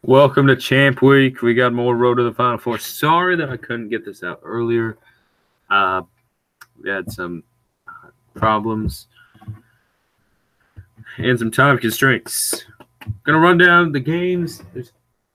Welcome to Champ Week. We got more Road to the Final Four. Sorry that I couldn't get this out earlier. We had some problems and some time constraints. Gonna run down the games.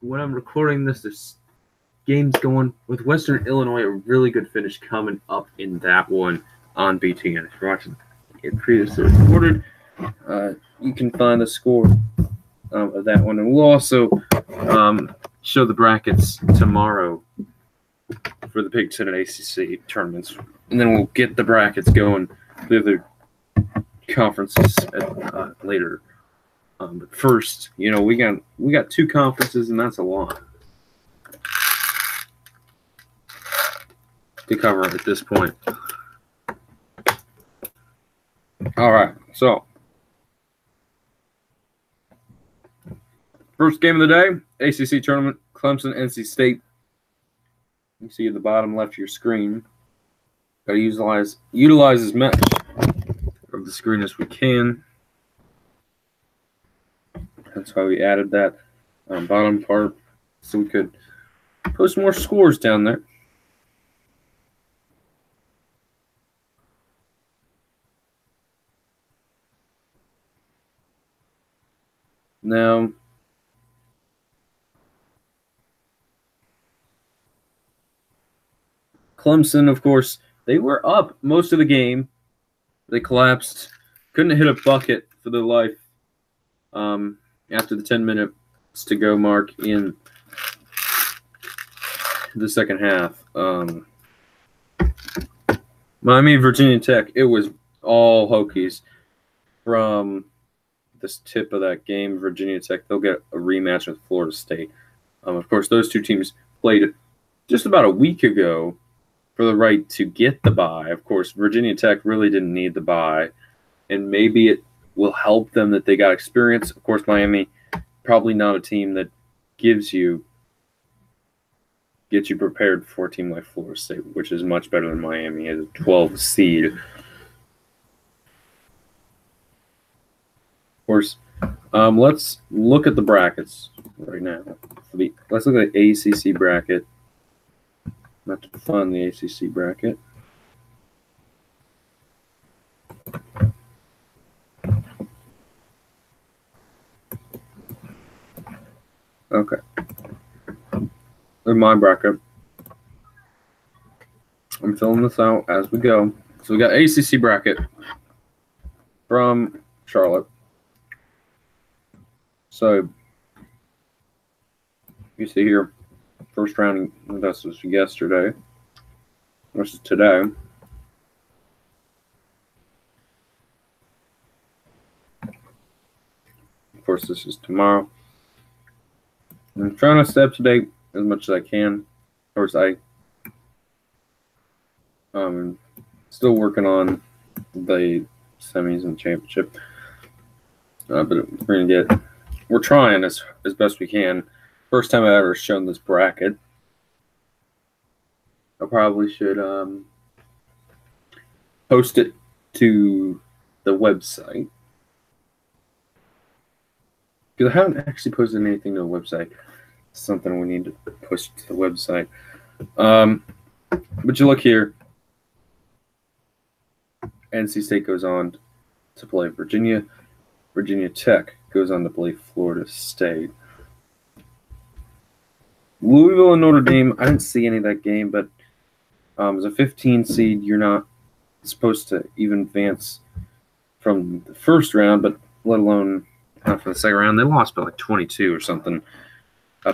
When I'm recording this, there's games going with Western Illinois. A really good finish coming up in that one on BTN. If you're watching it previously recorded, you can find the score of that one, and we'll also show the brackets tomorrow for the Big Ten and ACC tournaments, and then we'll get the brackets going for the other conferences later. But first, we got two conferences, and that's a lot to cover at this point. All right, so first game of the day, ACC tournament, Clemson, NC State. You see at the bottom left of your screen. Got to utilize as much of the screen as we can. That's why we added that bottom part, so we could post more scores down there. Now, Clemson, of course, they were up most of the game. They collapsed. Couldn't hit a bucket for their life after the 10 minutes to go mark in the second half. Miami, Virginia Tech, it was all Hokies from this tip of that game. Virginia Tech, they'll get a rematch with Florida State. Of course, those two teams played just about a week ago for the right to get the bye. Of course, Virginia Tech really didn't need the bye, and maybe it will help them that they got experience. Of course, Miami, probably not a team that gets you prepared for a team like Florida State, which is much better than Miami as a 12 seed. Of course, let's look at the brackets right now. Let's look at the ACC bracket. Not to fund the ACC bracket. Okay. In my bracket. I'm filling this out as we go. So we got ACC bracket from Charlotte. So you see here, first round, this was yesterday. This is today. Of course, this is tomorrow. I'm trying to stay up to date as much as I can. Of course, I'm still working on the semis and championship. But we're trying as best we can. First time I've ever shown this bracket. I probably should post it to the website. Because I haven't actually posted anything to the website. It's something we need to push to the website. But you look here. NC State goes on to play Virginia. Virginia Tech goes on to play Florida State. Louisville and Notre Dame, I didn't see any of that game, but as a 15 seed, you're not supposed to even advance from the first round, but let alone not for the second round. They lost by like 22 or something.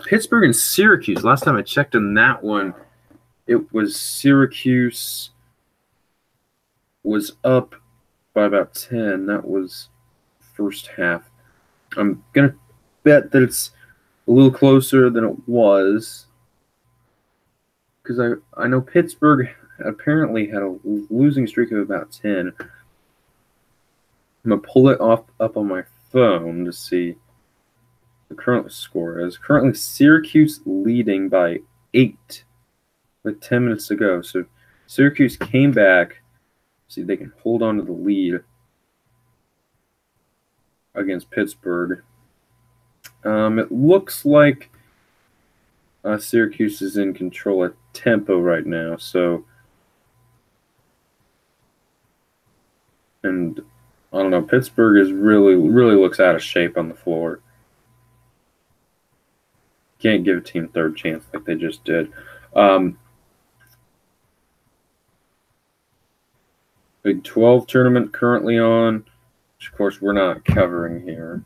Pittsburgh and Syracuse, last time I checked on that one, it was Syracuse was up by about 10. That was first half. I'm going to bet that it's a little closer than it was, because I know Pittsburgh apparently had a losing streak of about 10. I'm going to pull it up on my phone to see the current score is. Currently Syracuse leading by 8 with 10 minutes to go. So Syracuse came back. See, they can hold on to the lead against Pittsburgh. It looks like Syracuse is in control at tempo right now, so. And I don't know, Pittsburgh is really looks out of shape on the floor. Can't give a team third chance like they just did. Big 12 tournament currently on, which of course we're not covering here.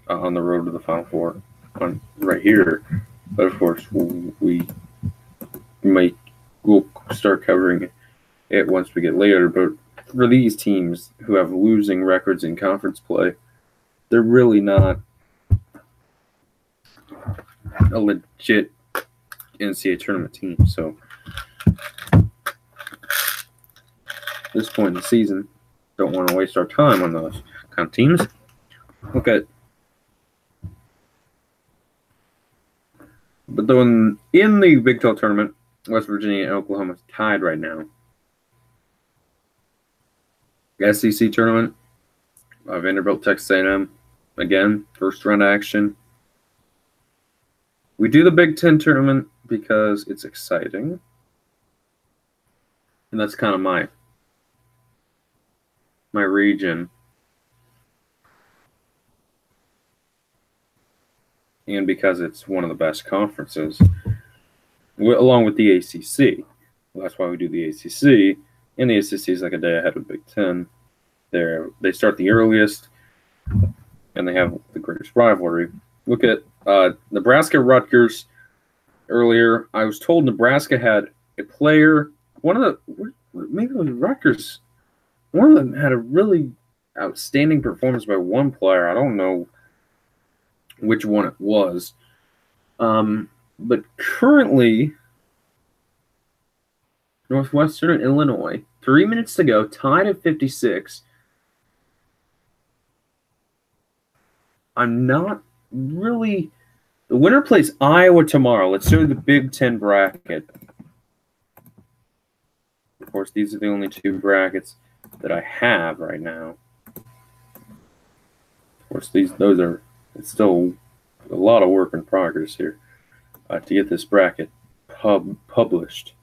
On the road to the Final Four, right here. But of course we'll start covering it once we get later. But for these teams who have losing records in conference play, they're really not a legit NCAA tournament team. So at this point in the season, don't want to waste our time on those kind of teams. Look at, but though in the Big 12 tournament, West Virginia and Oklahoma tied right now. SEC tournament, Vanderbilt, Texas A&M, again, first round action. We do the Big 10 tournament because it's exciting. And that's kind of my region. And because it's one of the best conferences, along with the ACC. Well, that's why we do the ACC. And the ACC is like a day ahead of Big 10. They start the earliest, and they have the greatest rivalry. Look at Nebraska-Rutgers earlier. I was told Nebraska had a player, maybe it was Rutgers. One of them had a really outstanding performance by one player. I don't know which one it was. But currently, Northwestern Illinois, 3 minutes to go, tied at 56. I'm not really. The winner plays Iowa tomorrow. Let's do the Big 10 bracket. Of course, these are the only two brackets that I have right now. Of course, it's still a lot of work in progress here to get this bracket published.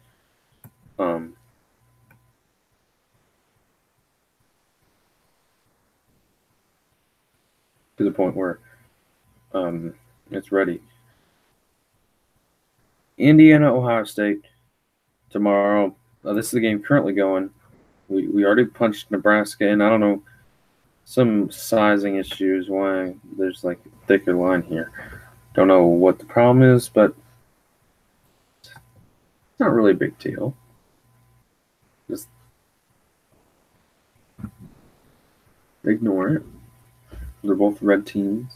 To the point where it's ready. Indiana, Ohio State tomorrow. This is the game currently going. We already punched Nebraska in. I don't know, some sizing issues why there's like a thicker line here. Don't know what the problem is, but it's not really a big deal. Just ignore it. They're both red teams.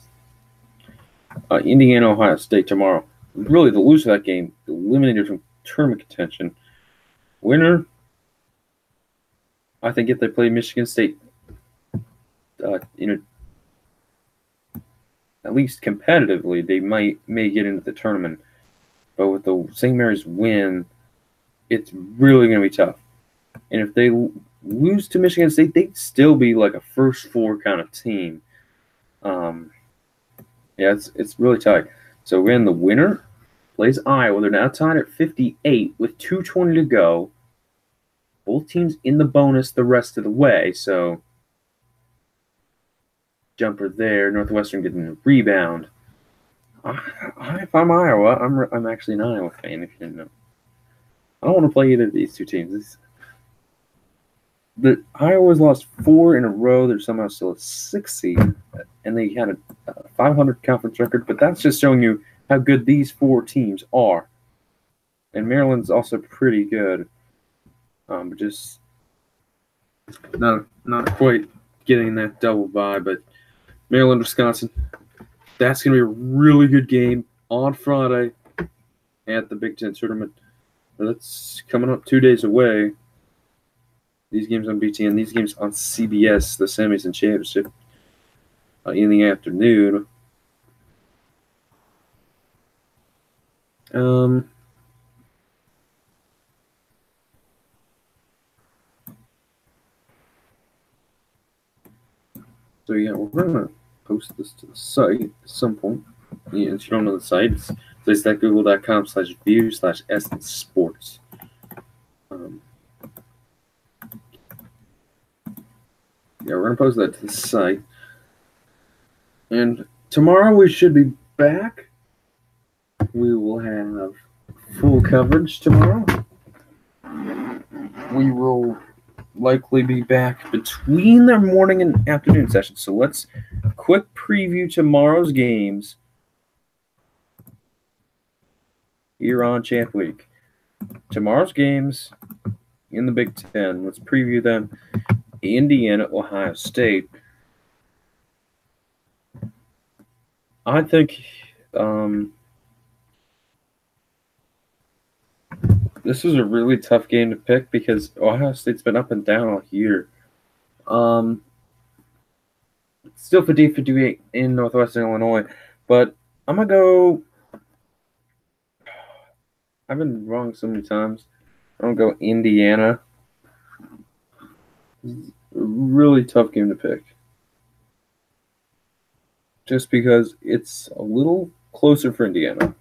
Indiana, Ohio State tomorrow. Really, the loser of that game eliminated from tournament contention. Winner, I think if they play Michigan State, at least competitively, they may get into the tournament. But with the St. Mary's win, it's really going to be tough. And if they lose to Michigan State, they'd still be like a first four kind of team. It's really tight. So again, the winner plays Iowa. They're now tied at 58 with 2:20 to go. Both teams in the bonus the rest of the way. So jumper there. Northwestern getting a rebound. If I'm Iowa, I'm actually an Iowa fan. If you didn't know, I don't want to play either of these two teams. The Iowa's lost 4 in a row. They're somehow still a 6 seed, and they had a 500 conference record. But that's just showing you how good these 4 teams are. And Maryland's also pretty good, but just not quite getting that double bye. But Maryland, Wisconsin, that's going to be a really good game on Friday at the Big Ten tournament. That's coming up 2 days away. These games on BTN, these games on CBS, the semis and championship in the afternoon. So yeah, we're gonna post this to the site at some point. Yeah, if you don't know the site, it's google.com/view/EssenceSports. Yeah, we're going to post that to the site. And tomorrow we should be back. We will have full coverage tomorrow. We will likely be back between the morning and afternoon sessions. So let's quick preview tomorrow's games here on Champ Week. Tomorrow's games in the Big Ten. Let's preview them. Indiana, Ohio State. I think this is a really tough game to pick because Ohio State's been up and down all year. Still 50-58 in Northwestern Illinois, but I'm going to go – I've been wrong so many times. I'm going to go Indiana. Really tough game to pick. Just because it's a little closer for Indiana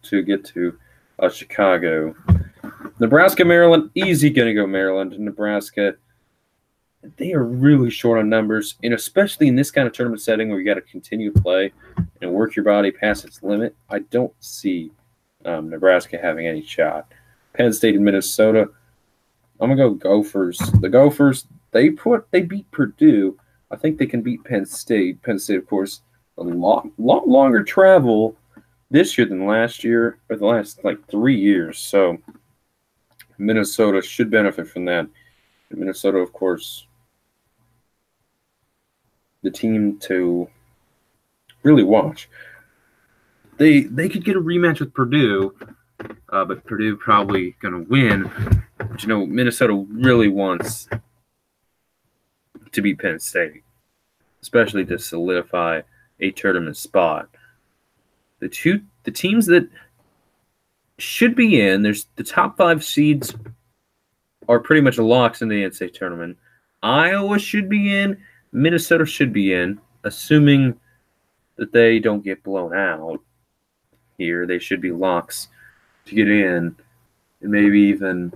to get to Chicago. Nebraska, Maryland, easy going to go Maryland. Nebraska, they are really short on numbers, and especially in this kind of tournament setting where you got to continue to play and work your body past its limit, I don't see Nebraska having any shot. Penn State and Minnesota, I'm going to go Gophers. The Gophers, they beat Purdue. I think they can beat Penn State. Penn State, of course, a lot longer travel this year than last year, or the last, 3 years. So Minnesota should benefit from that. And Minnesota, of course, the team to really watch. They could get a rematch with Purdue, but Purdue probably going to win. But, Minnesota really wants to beat Penn State, especially to solidify a tournament spot. The teams that should be in, there's the top 5 seeds are pretty much locks in the NCAA tournament. Iowa should be in, Minnesota should be in, assuming that they don't get blown out here. They should be locks to get in, and maybe even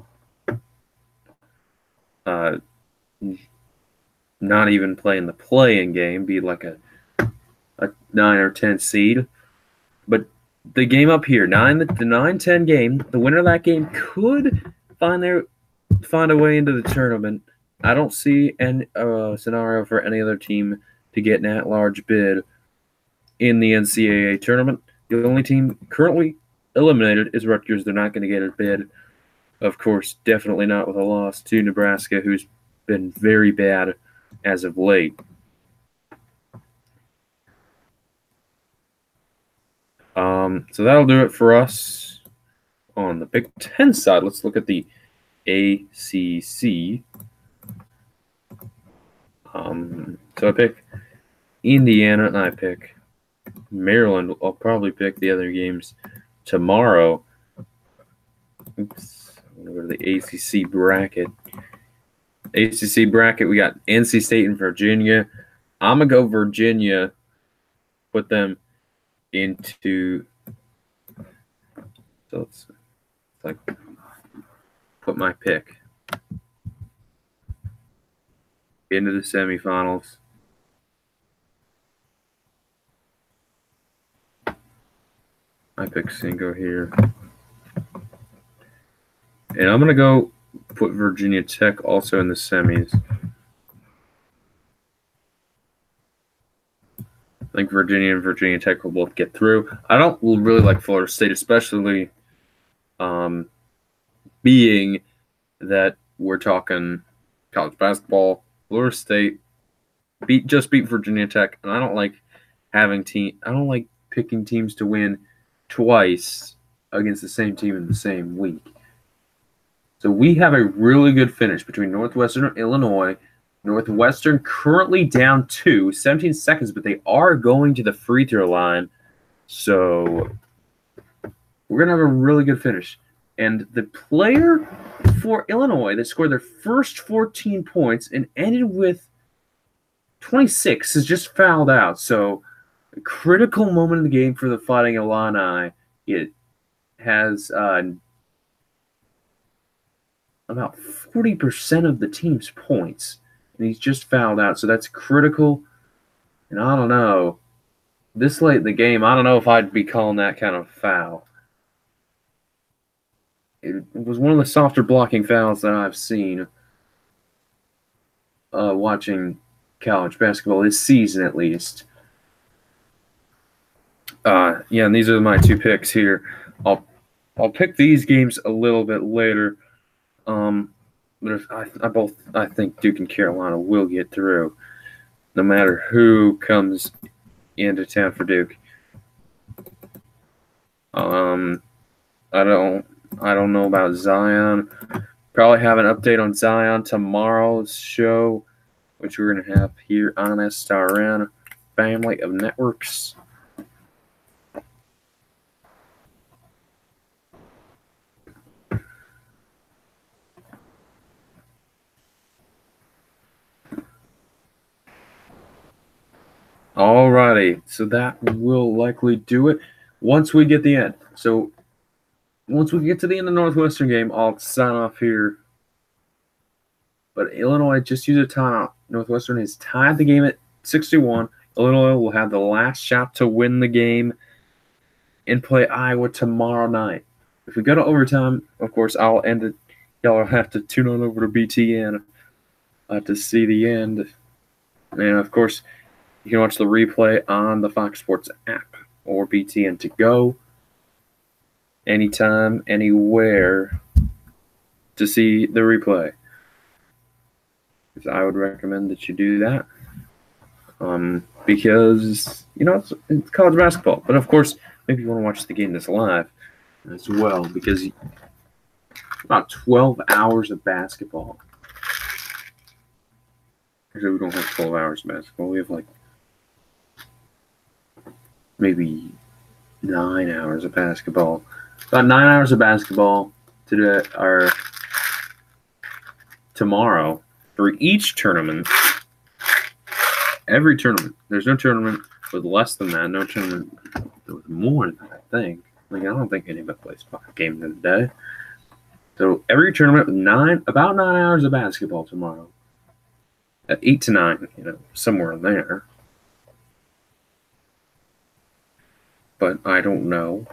not even play in the play-in game, be like a 9 or 10 seed. But the game up here, the 9-10 game, the winner of that game could find a way into the tournament. I don't see any scenario for any other team to get an at-large bid in the NCAA tournament. The only team currently eliminated is Rutgers. They're not going to get a bid. Of course, definitely not with a loss to Nebraska, who's been very bad as of late. So that'll do it for us on the Big Ten side. Let's look at the ACC. So I pick Indiana, and I pick Maryland. I'll probably pick the other games tomorrow. Oops. I'm going to go to the ACC bracket. ACC bracket, we got NC State and Virginia. I'm going to go Virginia, put them into – so let's put my pick into the semifinals. I pick Cinco here. And I'm going to go put Virginia Tech also in the semis. I think Virginia and Virginia Tech will both get through. I don't really like Florida State, especially being that we're talking college basketball. Florida State just beat Virginia Tech, and I don't like picking teams to win twice against the same team in the same week. So we have a really good finish between Northwestern and Illinois. Northwestern currently down 17 seconds, but they are going to the free throw line. So we're going to have a really good finish. And the player for Illinois that scored their first 14 points and ended with 26 has just fouled out. So A critical moment in the game for the Fighting Illini. It has about 40% of the team's points, and he's just fouled out, so that's critical. And I don't know, this late in the game, I don't know if I'd be calling that kind of foul. It was one of the softer blocking fouls that I've seen watching college basketball this season, at least. Yeah, and these are my two picks here. I'll pick these games a little bit later. But I think Duke and Carolina will get through, no matter who comes into town for Duke. I don't know about Zion. Probably have an update on Zion tomorrow's show, which we're gonna have here on SRN family of networks. Alrighty, so that will likely do it once we get the end. So once we get to the end of the Northwestern game, I'll sign off here. But Illinois just used a timeout. Northwestern has tied the game at 61. Illinois will have the last shot to win the game and play Iowa tomorrow night. If we go to overtime, of course, I'll end it. Y'all will have to tune on over to BTN to see the end. And, of course, you can watch the replay on the Fox Sports app or BTN to go anytime, anywhere to see the replay. So I would recommend that you do that because, it's college basketball. But, of course, maybe you want to watch the game that's live as well because about 12 hours of basketball. Actually, we don't have 12 hours of basketball. We have, maybe 9 hours of basketball. About 9 hours of basketball today or tomorrow for each tournament. Every tournament. There's no tournament with less than that. No tournament with more than that, I think. I don't think anybody plays 5 games in a day. So every tournament with about 9 hours of basketball tomorrow. At 8 to 9, somewhere in there. But I don't know.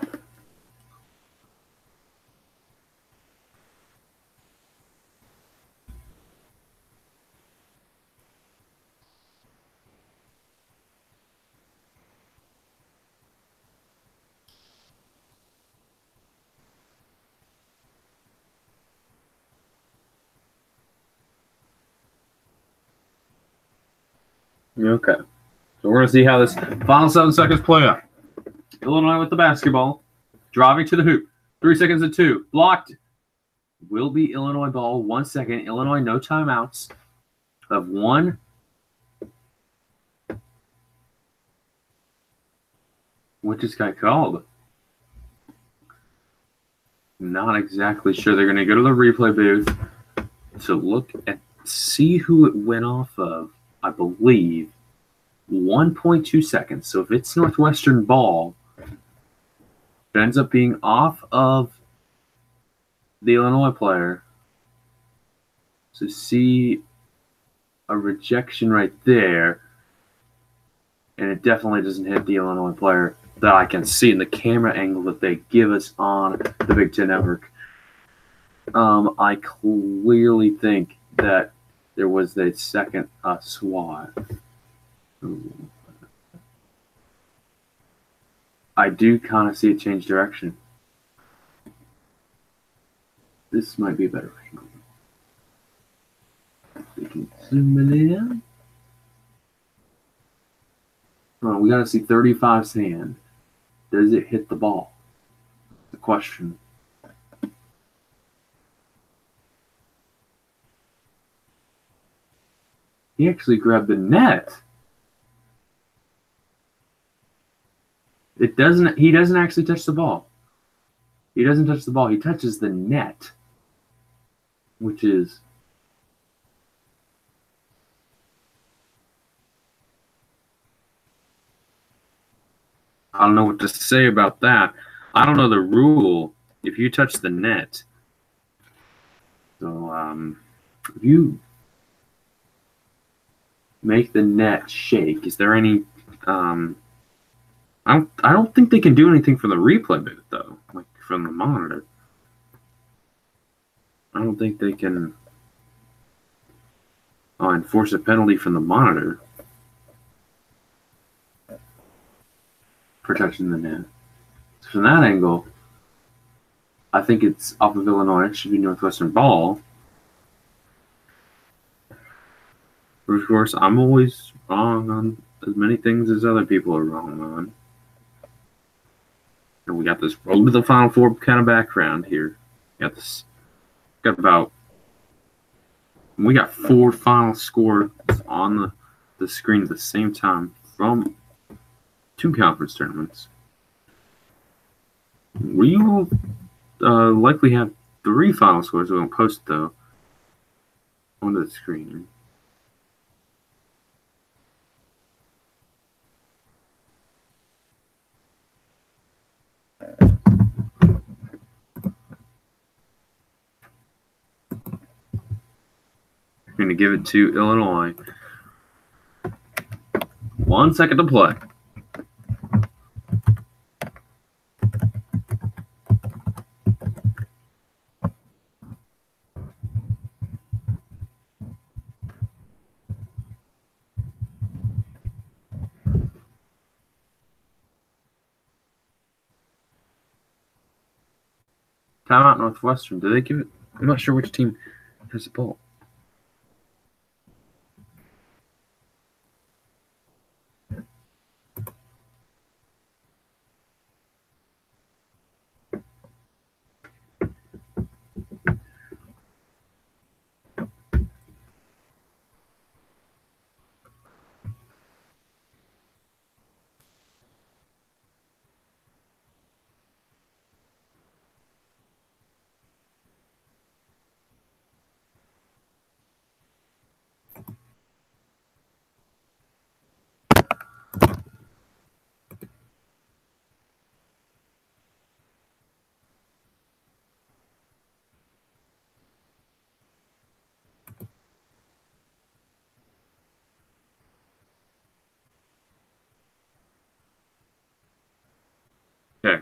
Okay. So we're going to see how this final 7 seconds play out. Illinois with the basketball. Driving to the hoop. 3 seconds and 2. Blocked. Will be Illinois ball. 1 second. Illinois, no timeouts. Of 1. What just got called? Not exactly sure. They're going to go to the replay booth to see who it went off of. I believe 1.2 seconds. So if it's Northwestern ball, it ends up being off of the Illinois player. So see a rejection right there. And it definitely doesn't hit the Illinois player that I can see in the camera angle that they give us on the Big Ten Network. I clearly think that there was a second swat. I do kind of see it change direction. This might be a better angle. We can zoom it in. We got to see 35's hand. Does it hit the ball? The question. He actually grabbed the net. He doesn't actually touch the ball. He doesn't touch the ball. He touches the net, which is I don't know what to say about that. I don't know the rule if you touch the net. So if you make the net shake, is there any? I don't think they can do anything from the replay bit though, like from the monitor. I don't think they can enforce a penalty from the monitor for touching the net. So from that angle, I think it's off of Illinois. It should be Northwestern ball. But of course, I'm always wrong on as many things as other people are wrong on. And we got this road to the Final Four kind of background here. We got 4 final scores on the screen at the same time from 2 conference tournaments. We will likely have 3 final scores. We won't post though onto the screen. Going to give it to Illinois. 1 second to play. Timeout Northwestern. Do they give it? I'm not sure which team has the ball. Okay.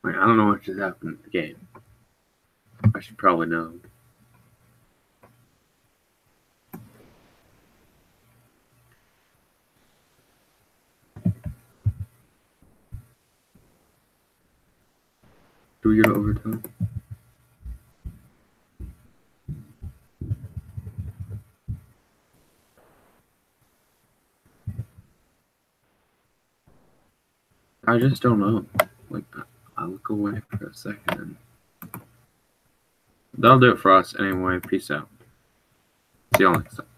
Wait, I don't know what just happened in the game. I should probably know. Do we go to overtime? I just don't know. Like, I'll look away for a second. That'll do it for us anyway. Peace out. See y'all next time.